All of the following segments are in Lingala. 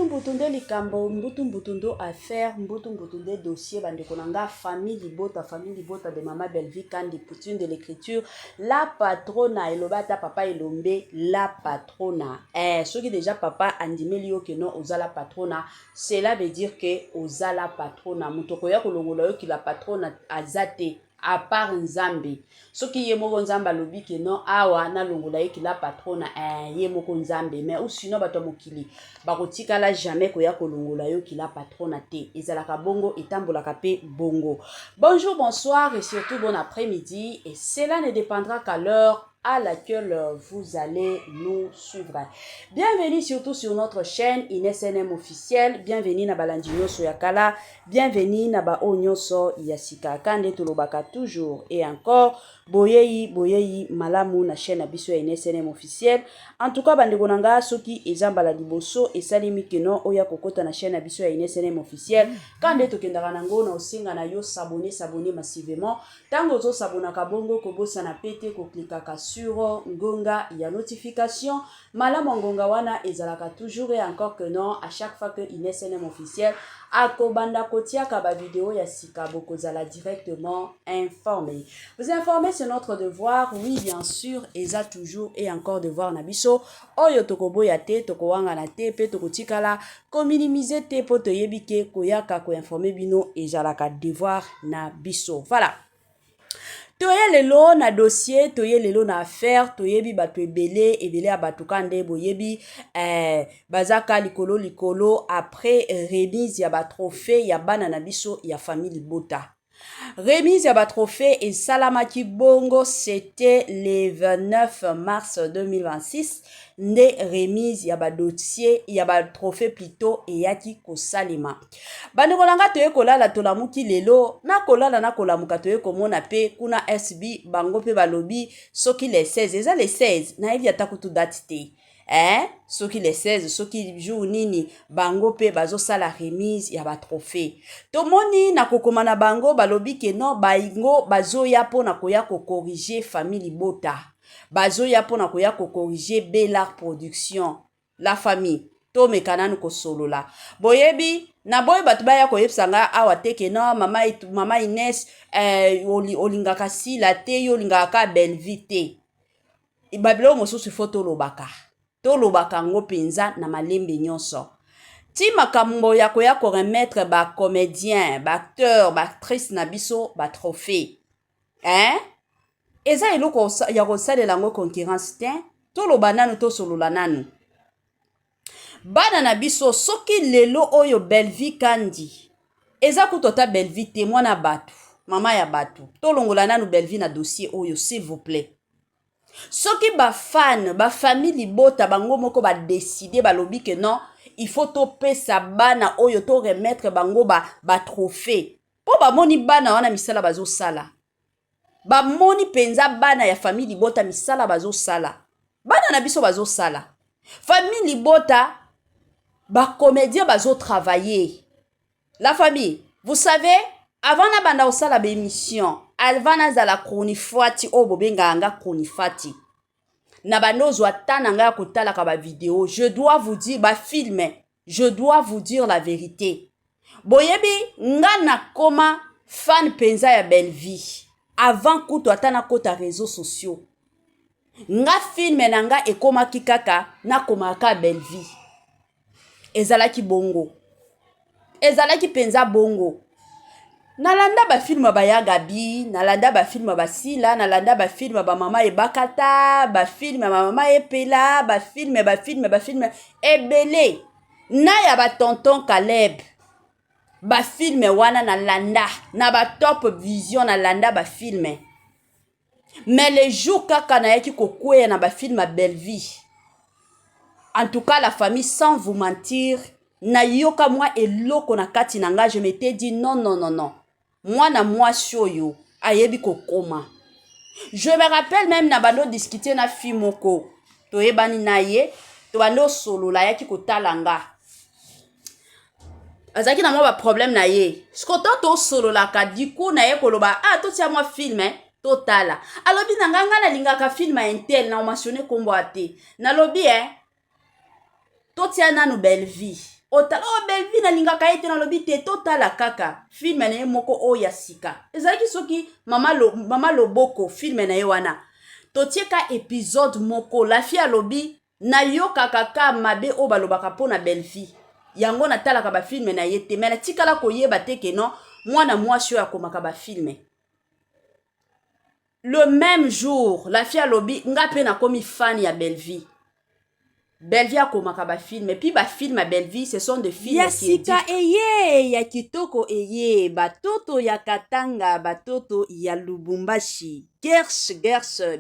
mbutunde likambo, mbutunde affaire, mbutunde dossier, bande konanga, famille libota de Maman Bellevie Kandi, poutine de l'écriture, la patrona, elobata papa elombe, la patrona. Ce qui déjà papa andimeli que non, oza la patrona, cela veut dire que oza la patrona. Mutoko ya kolongola yo ki la patrona azate. À part Nzambe. Ce qui est moko Nzamba lobi que non awa na longola ki la patrona ye moko Nzambe mais ou sinon bato mokili bakotika la jamais ko ya kolongola yo ki la patrona te ezalaka bongo etambolaka pe bongo. Bonjour, bonsoir et surtout bon après-midi et cela ne dépendra qu'à l'heure à laquelle vous allez nous suivre. Bienvenue surtout sur notre chaîne INSNM officielle. Bienvenue na balandinyo soyakala. Bienvenue na ba onyoso yasika kande tolobaka toujours et encore boyeyi malamu na chaîne abiso ya INSNM officielle. En tout cas bande konanga soki ezambala liboso esalimi keno oya kokota na chaîne abiso ya INSNM officielle. Kande tokendaka nango na osinga na yo s'abonner massivement. Tango zo s'abonaka bongo kobosa na pete ko klikaka sur ngonga ya notification. Malamu ngonga wana ezalaka toujours et encore que non à chaque fois que INSNM officielle akobanda kotiaka ba vidéo ya sika bokozala directement informé. Vous informer c'est notre devoir, oui bien sûr, eza toujours et encore devoir na biso. Oyo tokoboya te, tokowanga na te, pe tokotikala ko minimiser te po toyebike koyaka ko informer bino ezalaka devoir na biso. Voilà. Toye lelo na dossier, toye lelo na affaire, toyebi bato ebele a bato kande boyebi bazaka likolo après remise ya ba trophée ya bana na biso ya famille Bota. Remise ya ba trophée et salamaki bongo, c'était le 29 mars 2026. Nde remise ya ba dossier ya ba trophée plutôt et yaki kosalema. Bande kolanga toye kolala tolamuki lelo na kolala na kolamuka toye komona pe kuna SB bango pe balobi soki les 16 eza les 16 na evi atakutu date te. Soki les 16 soki jour nini bango pe bazo sala remise ya ba trophée. Tomoni na kokoma na bango balobi ke non baingo bazo ya pona koya ko corriger famille Bota. Bazo ya pona koya ko corriger Bellar Production. La famille to mekananu ko solola. Boyebi na boye batu baya ko yepsanga awa teke non mama Inès olingaka si la te yo olingaka Bellevie te. Ibabilo mosusu photo lobaka. To lobaka ngo penza na malembe nyonso. Ti makambo ya koya ko remettre ba comédien, ba acteur, ba actrice na biso ba trophée. Eza eloko ya kosalela ngo concurrence te. To loba nanu to solola nanu. Bana na biso soki lelo oyo Bellevie Kandi. Eza kutota Bellevie te mwana batu, mama ya batu. To longola nanu Bellevie na dossier oyo s'il vous plaît. Soki ba fan, ba famille Bota bango moko ba décider ba lobi que non, il faut to pesa bana oyo to remettre bango ba trophée. Po ba moni bana wana misala bazo sala. Ba moni penza bana ya famille Bota misala bazo sala. Bana na biso bazo sala. Famille Bota ba comédien bazo travailler. La famille, vous savez, avant na banda osala ba émission, avant na zala kronifati o bobenga anga kronifati. Na banozo atana nga kotala ka ba vidéo, je dois vous dire ba film, je dois vous dire la vérité. Boyebi nga na koma fan penza ya Bellevie avant kuto atana kota réseaux sociaux. Nga film na nga ekoma kikaka na koma ka Bellevie. Ezalaki bongo. Ezalaki penza bongo. Nalanda ba film ba ya Gabi, nalanda ba film ba Sila, nalanda ba film ba mama Ebakata, ba film ba mama Epela, ba film ebele. Na ya ba tonton Caleb. Ba film wana nalanda, na ba top vision nalanda ba film. Mais les jours kaka na yaki kokwe na ba film à Bellevie. En tout cas la famille sans vous mentir, na yoka moi eloko na kati nanga je m'étais dit non. Moi na moi shoyo ayebi kokoma. Je me rappelle même na bando discuter na fi moko. To ebani na ye, to bando solo la yaki kotalanga. Azaki na moi ba problème na ye. Skoto to solo la ka diku na ye koloba to tia moi film totala. Alobi na nganga na lingaka film intel na mentionné kombo ate. Na lobi to tia nanu Bellevie. otala o belvi na lingaka ete na lobi te totala kaka filme na ye moko o ya sika ezalaki soki mama loboko filme na ye wana totieka épisode moko la fille alobi nayokaka ka mabe o balobaka mpo na belvi yango natalaka bafilme na ye te me natikala koyeba te ke non mwana mwasi oyo akomaka bafilme le même jour la fille alobi nga mpe nakomi fan ya belvi Belvi akomaka bafilme puis bafilme ya Belvi ce sont des films ya sika eye ya kitoko eye batoto ya Katanga batoto ya Lubumbashi Gers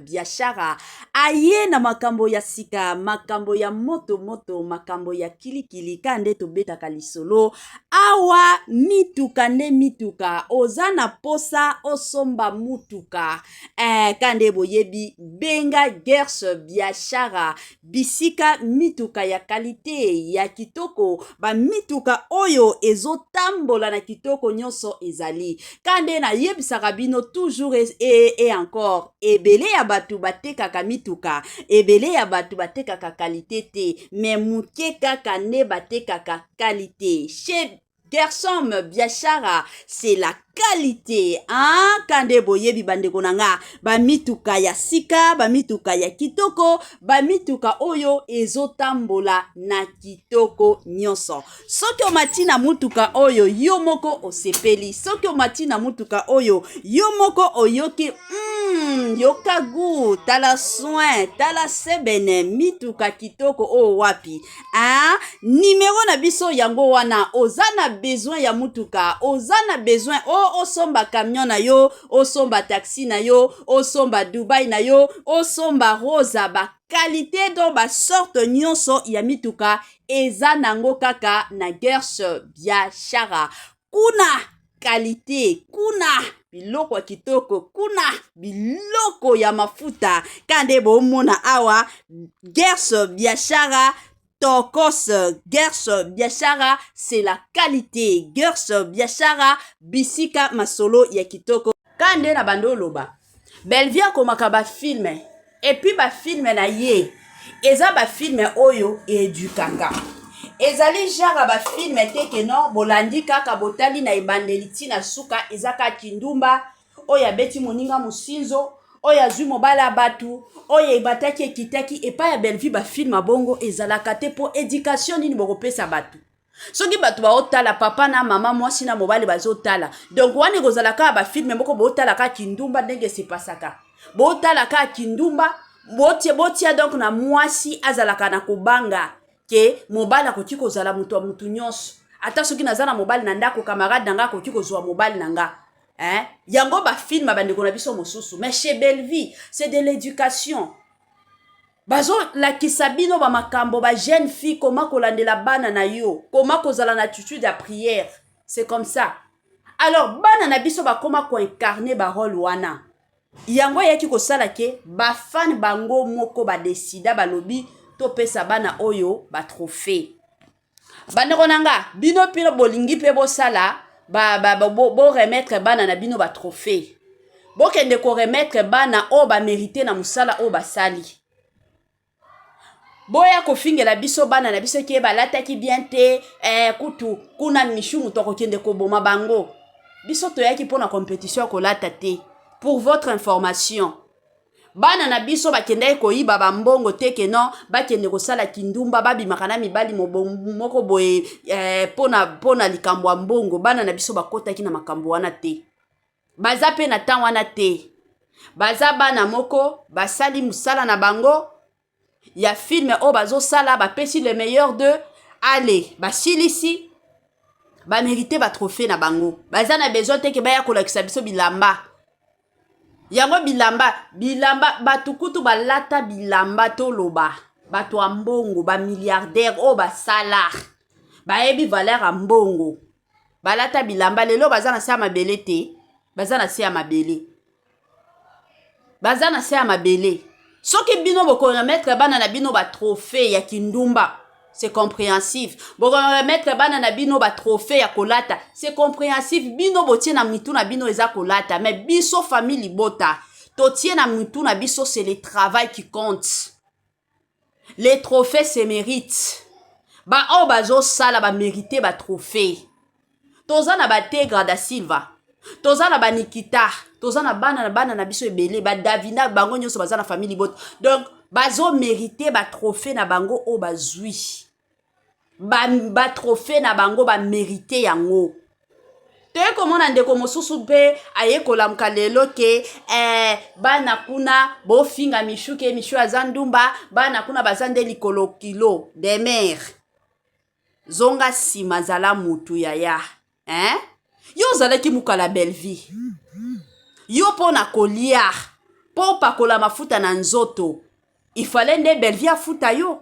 biashara aye na makambo ya sika makambo ya moto makambo ya kilikili kande tobetaka lisolo awa mituka nde mituka oza na posa osomba mutuka kande boyebi benga Gers biashara bisika mituka ya kalite ya kitoko ba mituka oyo ezotambola na kitoko nyonso ezali kande na yebisaka bino toujours et encore ebele ya batu batekaka mituka ebele ya batu batekaka kalite te me muke kaka nde batekaka kalite chez Gersom biashara c'est la qualité kande boyebi bandeko nanga ba mituka ya sika ba mituka ya kitoko ba mituka oyo ezotambola na kitoko nyonso soki omati na mutuka oyo yo moko osepeli soki omati na mutuka oyo yo moko oyoki yoka gu tala soin tala sebene mituka kitoko o wapi numero na biso yango wana oza na besoin ya mutuka oza na besoin osomba camion na yo osomba taxi na yo osomba Dubai na yo osomba rosa ba qualité do ba sorte nyonso ya mituka eza nango kaka na Gers biashara kuna qualité kuna biloko ya kitoko kuna biloko ya mafuta kande bomona awa Gers biashara Tokos Gers biashara c'est la qualité Gers biashara bisika masolo ya kitoko kande na bando loba Belvi akomaka bafilme epuis bafilme na ye eza bafilme oyo edukanga ezali genre bafilme te ke non bolandi kaka botali na ebandeli ntina suka eza kaka kindumba oyo abeti moninga mosinzo oyo azwi mobala ya batu oyo ebataki ekitaki epai ya Belvi bafilme bongo ezalaka te mpo éducation nini bokopesa batu soki batu baotala papa na mama mwasi na mobali bazotala donc wana ekozalaka bafilme moko botalaka kindumba ndenge esepasaka botalaka kindumba botia donc na mwasi azalaka na kobanga ke mobali akoki kozala mutu ya mutu nyonso ata soki naza na mobali na ndako camarade nanga akoki kozwa mobali nanga yango bafilme bandeko na biso mosusu mais chez Belvi c'est de l'éducation bazolakisa bino bamakambo ba jeune fille koma kolandela bana na yo koma kozala na attitude ya prière c'est comme ça alors bana na biso bakoma koincarner barole wana yango yaki kosala ke bafane bango moko badesida balobi topesa bana oyo batrophée bandeko nanga bino pino bolingi mpe bosala bo remettre bana na bino batrophée bokende ko remettre bana oyo bamérite na mosala oyo basali boya kofingela biso bana na biso ke balataki bien te kutu kuna mishumu tokokende koboma bango biso toyaki mpona compétition ya kolata te pour votre information bana na biso bakendaki koyiba bambongo te ke non bakende kosala kindumba babimaka na mibali moko boye mpona likambo ya mbongo bana na biso bakotaki na makambo wana te baza mpe na temps wana te baza bana moko basali mosala na bango ya filme oyo bazosala bapesi le meilleur de ale basilisi bamérite batrophée na bango baza na besoin te ke baya kolakisa biso bilamba yango bilamba batu kutu balata bilamba toloba bato ya mbongo bamilliardaire oyo basala bayebi valeur ya mbongo balata bilamba lelo baza na se ya mabele te baza na se ya mabele soki bino bokoremettre bana na bino batrophée ya kindumba c'est compréhensif bokoremettre bana na bino batrophée ya kolata c'est compréhensif bino botie na mitu na bino eza kolata mais biso famille libota totie na mitu na biso c'est le travail qui compte les trophées se méritent ba o bazo sala ba mérité ba trophée toza na ba Tegra da Silva toza na ba Nikita toza na bana na biso ebele ba Davina bango nyonso baza na famille Libota donc bazo mérité ba trophée na bango o bazui ba trophée na bango ba mérité yango te komona ndeko mosusu mpe ayekolamuka lelo ke bana kuna bofinga mishu ke mishu aza ndumba bana kuna baza nde likolo kilo de mer zonga nsima zala mutu yaya yo ozalaki mokala belle vie yo mpo na kolia mpo pakola mafuta na nzoto ifale nde belle vie afuta yo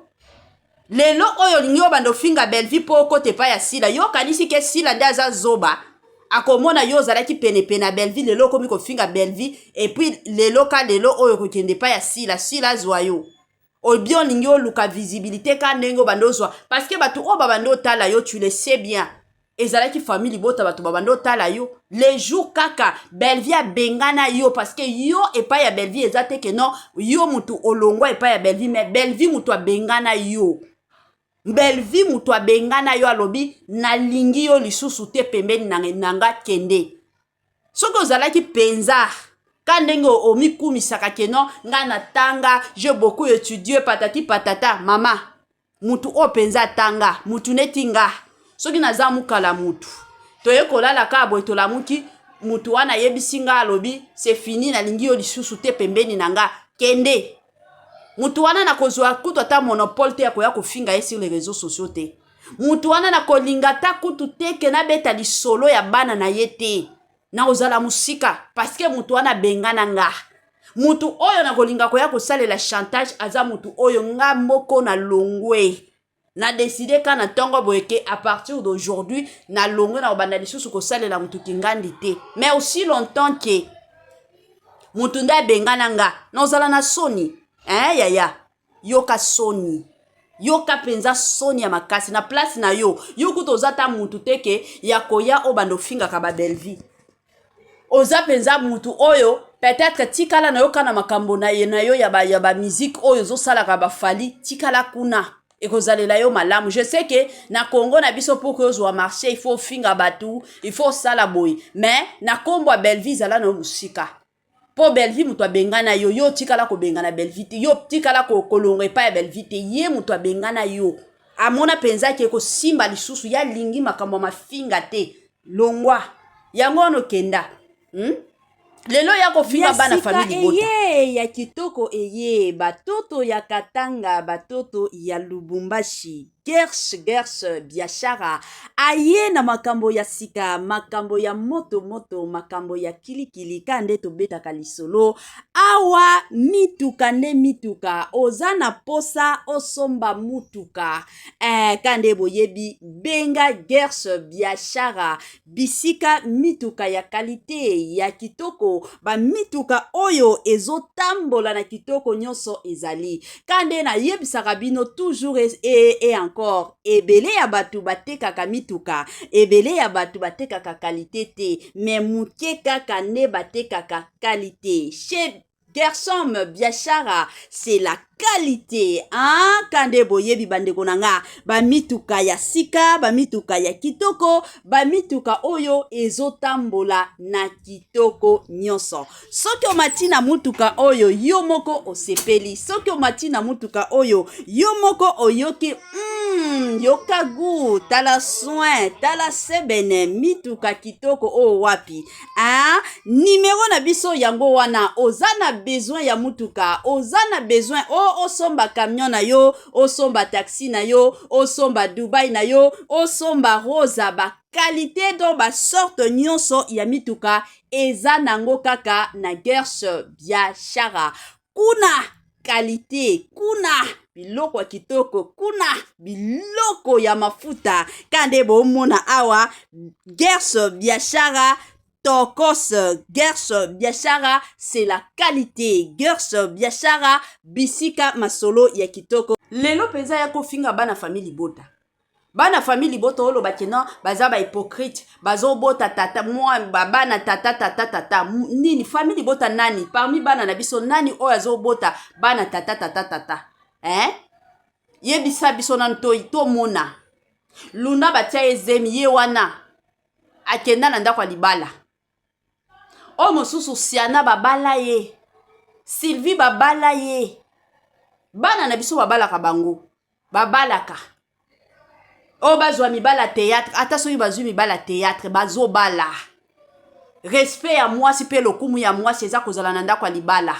lelo oyo olingi yo bando finga belle vie mpo okote epai ya sila yo kanisi ke sila nde aza zoba akomona yo ozalaki penepene ya belle vie lelo okomi kofinga belle vie epuis lelo ka lelo oyo kokende epai ya sila azwa yo obi olingi oluka visibilité ka ndenge obanda ozwa parce que bato oyo babanda otala yo tu le sais bien ezalaki famille Libota bato babanda otala yo les jours kaka belle vie abengana yo parce que yo epai ya belle vie eza te ke non yo mutu olongwa epai ya belle vie mais belle vie mutu abengana yo belle vie mutu abengana yo alobi nalingi yo lisusu te pembeni nanga kende soki ozalaki penza ka ndenge omikumisaka ke non nga natanga je beaucoup étudié patati patata mama mutu o penza atanga mutu neti nga soki naza mukala mutu toye kolala ka boye tolamuki mutu wana yebisi nga alobi c'est fini nalingi yo lisusu te pembeni nanga kende mutu wana na kozwa kutu ata monopole te ya koya kofinga ye sur les réseaux sociaux te mutu wana na kolinga ta kutu te ke nabeta lisolo ya bana na ye te na ozala musika parce que mutu wana bengana nga mutu oyo na kolinga koya kosalela chantage aza mutu oyo nga moko na longwe na décidé ka na tongo boyeke à partir d'aujourd'hui na longwe na obanda lisusu kosalela mutu kingandi te mais aussi longtemps que mutu nda bengana nga na ozala na soni yaya yoka soni yoka penza soni ya makasi na place na yo kutu oza ta mutu teke ya koya obanda ofingaka ba belle vie oza penza mutu oyo peut-être tikala na yoka na makambo na yo ya ba musique oyo ozosalaka bafali tikala kuna ekozalela yo malamu je sais que na Congo na biso pour que ozwa marché il faut finga batu il faut sala boy mais na kombo ya belle vie zala na musika po belle vie mutu abengana yo tikala ko bengana belle vie te yo tikala ko kolonga pa ya belle vie te ye mutu abengana yo amona penza ke ko simba lisusu ya lingi makambo mafinga te longwa yango no kenda lelo ya kofinga bana famille Libota eye ya kitoko eye batoto ya Katanga batoto ya Lubumbashi Gersh biashara aye na makambo ya sika makambo ya moto makambo ya kilikili kande tobetaka lisolo awa mituka nde mituka oza na posa osomba mutuka kande boyebi benga Gersh biashara bisika mituka ya kalite ya kitoko ba mituka oyo ezotambola na kitoko nyonso ezali kande na yebisaka bino toujours et encore ebele ya batu batekaka mituka ebele ya batu batekaka kalite te mais muke kaka ne batekaka kalite chez Gershom biashara c'est la qualité kande boyebi bandeko nanga ba mituka ya sika ba mituka ya kitoko ba mituka oyo ezotambola na kitoko nyonso soki omati na mutuka oyo yo moko osepeli soki omati na mutuka oyo yo moko oyoki yoka gu tala soin tala sebene mituka kitoko o wapi numero na biso yango wana oza na besoin ya mutuka oza na besoin osomba camion na yo osomba taxi na yo osomba Dubai na yo osomba rosa ba qualité do ba sorte nyonso ya mituka eza nango kaka na Gersh biashara kuna qualité kuna biloko ya kitoko kuna biloko ya mafuta kande bomona awa Gersh biashara Tokos Gersh biashara c'est la qualité Gersh biashara bisika masolo ya kitoko lelo penza ya kofinga bana famille Libota bana famille Libota olo bakena baza ba hypocrite bazo bota tata moi bana tata nini famille Libota nani parmi bana na biso nani oyo azo bota bana tata yebisa biso na to mona luna batia ezemi ye wana akenda na ndako ya libala o mosusu siana babala ye Sylvie babala ye bana na biso babalaka bango babalaka o bazwa mibala théâtre ata soki bazwi mibala théâtre bazobala respect ya mwasi mpe lokumu ya mwasi eza kozala na ndako ya libala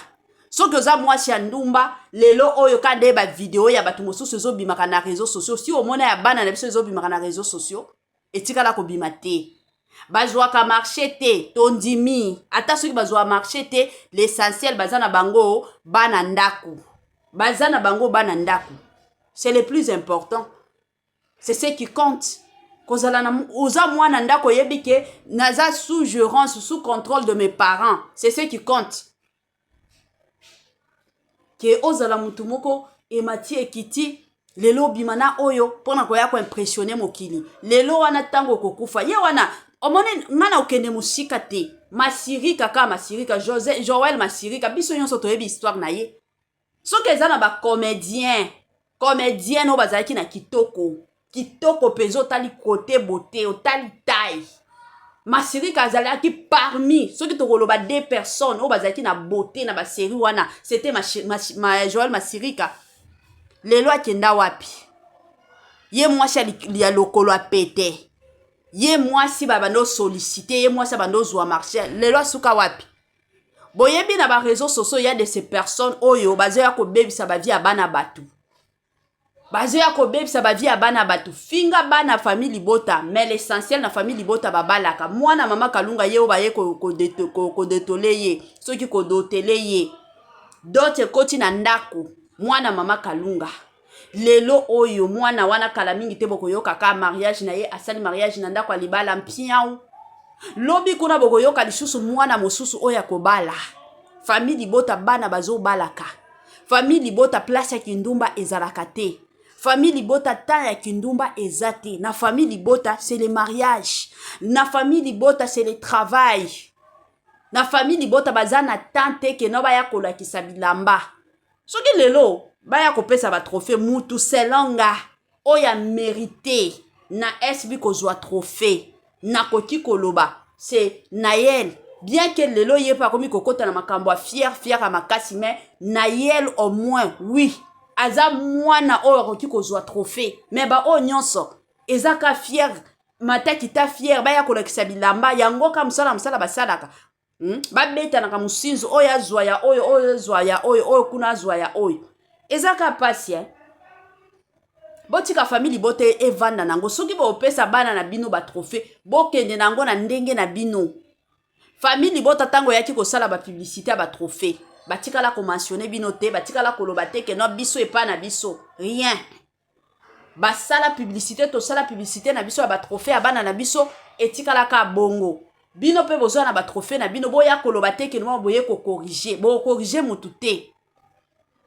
soki oza mwasi ya ndumba lelo oyo kande ba video ya bato mosusu ezobimaka na réseaux sociaux si omona ya bana na biso ezobimaka na réseaux sociaux etikala kobima te bazwaka marché te tondimi ata soki bazwa marché te l'essentiel baza na bango bana ndako baza na bango bana ndako c'est le plus important c'est ce qui compte kozala na oza mwana ndako yebi ke naza sous gérance sous contrôle de mes parents c'est ce qui compte ke ozala mutu moko emati ekiti lelo bimana oyo pona koya ko impressionner mokili lelo wana tango kokufa ye wana omone ngana okende musika te Masirika ka Masirika Joël Masirika biso nyonso toyebi histoire na ye soki eza na ba comédien no bazalaki na kitoko pezo tali côté beauté otali taille Masirika azalaki parmi soki tokoloba 2 personnes o bazalaki na beauté na ba série wana c'était Joël Masirika lelo akenda wapi ye mwasi ya lokolo apete ye mwasi babando solliciter ye mwasi babando zwa marché lelo asuka wapi boyebi na ba réseaux sociaux ya de ces personnes oyo bazoya kobebisa ba vie ya bana batu bazoya kobebisa ba vie ya bana batu finga bana famille libota mais l'essentiel na famille libota babalaka mwana mama Kalunga ye obaye ko detole ye soki ko dotele ye dote koti na ndako mwana mama Kalunga lelo oyo mwana wana kala mingi te bokoyoka ka mariage na ye asali mariage na ndako alibala mpiau lobi kuna bokoyoka lisusu mwana mosusu oya kobala famille libota bana bazo balaka famille libota place ya kindumba ezalaka te famille libota ta ya kindumba ezate na famille libota c'est le mariage na famille libota c'est le travail na famille libota bazana tante ke no baya kolakisa bilamba soki lelo baya kopesa ba trophée mutu selonga oya mérité na SB kozwa trophée na koki koloba c'est Nayel bien que lelo yepa komi kokota na makambo a fier à makasi mais Nayel au moins oui aza mwana oyo koki kozwa trophée mais ba o nyonso ezaka fier mataki ta fier baya kolakisa bilamba yango ka musala basalaka babeta na kamusinzo oyo azwa ya oyo azwa ya oyo kuna azwa ya oyo ezaka pasi botika famille bote evanda nango soki bopesa bana na bino ba trophée bokende nango na ndenge na bino famille bota tango yaki kosala ba publicité ba trophée batikala ko mentionner bino te batikala koloba te ke no biso epa na biso rien basala publicité to sala publicité na biso ba trophée ya bana na biso etikala ka bongo bino pe bozwa na ba trophée na bino boya koloba te ke no boye ko corriger mutu te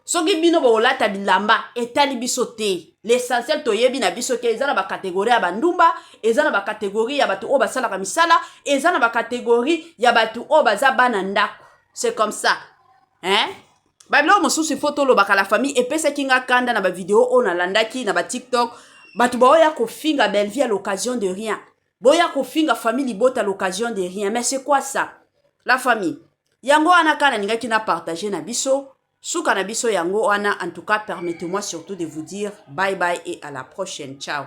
soki bino bolata bilamba etali biso te l'essentiel toyebi na biso ke ezana ba catégorie ya bandumba ezana ba catégorie ya batu o basala ka misala ezana ba catégorie ya batu o baza bana ndako c'est comme ça babilo mosusu photo lo baka la famille epesa kinga kanda na ba vidéo on alandaki na ba TikTok batu baoya ko finga belle vie à l'occasion de rien boya ko finga famille bota à l'occasion de rien mais c'est quoi ça la famille yango ana kana ningaki na partager na biso Suka na biso yango wana en tout cas permettez-moi surtout de vous dire bye bye et à la prochaine ciao.